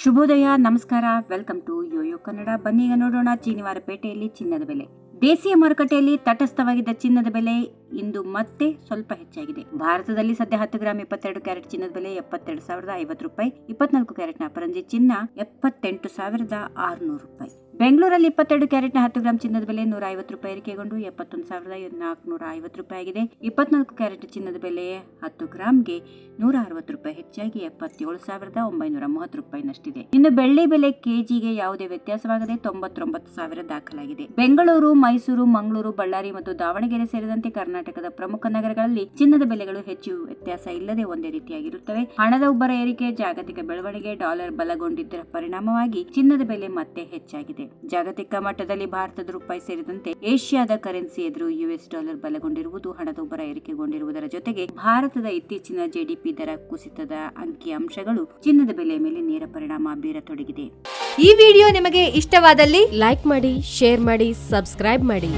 ಶುಭೋದಯ, ನಮಸ್ಕಾರ, welcome to Yoyo Kannada. ಬನ್ನೀಗ ನೋಡೋಣ ಚೀನಿವಾರ ಪೇಟೆಯಲ್ಲಿ ಚಿನ್ನದ ಬೆಲೆ. ದೇಶೀಯ ಮಾರುಕಟ್ಟೆಯಲ್ಲಿ ತಟಸ್ಥವಾಗಿದ್ದ ಚಿನ್ನದ ಬೆಲೆ ಇಂದು ಮತ್ತೆ ಸ್ವಲ್ಪ ಹೆಚ್ಚಾಗಿದೆ. ಭಾರತದಲ್ಲಿ ಸದ್ಯ 10 ಗ್ರಾಂ 22 ಕ್ಯಾರೆಟ್ ಚಿನ್ನದ ಬೆಲೆ 72,050 ರೂಪಾಯಿ. 24 ಕ್ಯಾರೆಟ್ನ ಅಪರಂಜಿ ಚಿನ್ನ 78,600 ರೂಪಾಯಿ. ಬೆಂಗಳೂರಲ್ಲಿ 22 ಕ್ಯಾರೆಟ್ನ 10 ಗ್ರಾಂ ಚಿನ್ನದ ಬೆಲೆ 150 ರೂಪಾಯಿ ಏರಿಕೆಗೊಂಡು 71,450 ರೂಪಾಯಿ ಆಗಿದೆ. 24 ಕ್ಯಾರೆಟ್ ಚಿನ್ನದ ಬೆಲೆ 10 ಗ್ರಾಂಗೆ 160 ರೂಪಾಯಿ ಹೆಚ್ಚಾಗಿ 77,930 ರೂಪಾಯಿನಷ್ಟಿದೆ. ಇನ್ನು ಬೆಳ್ಳಿ ಬೆಲೆ ಕೆಜಿಗೆ ಯಾವುದೇ ವ್ಯತ್ಯಾಸವಾಗದೆ 99,000 ದಾಖಲಾಗಿದೆ. ಬೆಂಗಳೂರು, ಮೈಸೂರು, ಮಂಗಳೂರು, ಬಳ್ಳಾರಿ ಮತ್ತು ದಾವಣಗೆರೆ ಸೇರಿದಂತೆ ಕರ್ನಾಟಕದ ಪ್ರಮುಖ ನಗರಗಳಲ್ಲಿ ಚಿನ್ನದ ಬೆಲೆಗಳು ಹೆಚ್ಚು ವ್ಯತ್ಯಾಸ ಇಲ್ಲದೆ ಒಂದೇ ರೀತಿಯಾಗಿರುತ್ತವೆ. ಹಣದ ಉಬ್ಬರ ಏರಿಕೆ, ಜಾಗತಿಕ ಬೆಳವಣಿಗೆ, ಡಾಲರ್ ಬಲಗೊಂಡಿದ್ದರ ಪರಿಣಾಮವಾಗಿ ಚಿನ್ನದ ಬೆಲೆ ಮತ್ತೆ ಹೆಚ್ಚಾಗಿದೆ. ಜಾಗತಿಕ ಮಟ್ಟದಲ್ಲಿ ಭಾರತದ ರೂಪಾಯಿ ಸೇರಿದಂತೆ ಏಷ್ಯಾದ ಕರೆನ್ಸಿ ಎದುರು ಯುಎಸ್ ಡಾಲರ್ ಬಲಗೊಂಡಿರುವುದು, ಹಣದ ಉಬ್ಬರ ಏರಿಕೆಗೊಂಡಿರುವುದರ ಜೊತೆಗೆ ಭಾರತದ ಇತ್ತೀಚಿನ ಜಿಡಿಪಿ ದರ ಕುಸಿತದ ಅಂಕಿಅಂಶಗಳು ಚಿನ್ನದ ಬೆಲೆ ಮೇಲೆ ನೇರ ಪರಿಣಾಮ ಬೀರತೊಡಗಿದೆ. ಈ ವಿಡಿಯೋ ನಿಮಗೆ ಇಷ್ಟವಾದಲ್ಲಿ ಲೈಕ್ ಮಾಡಿ, ಶೇರ್ ಮಾಡಿ, ಸಬ್ಸ್ಕ್ರೈಬ್ ಮಾಡಿ.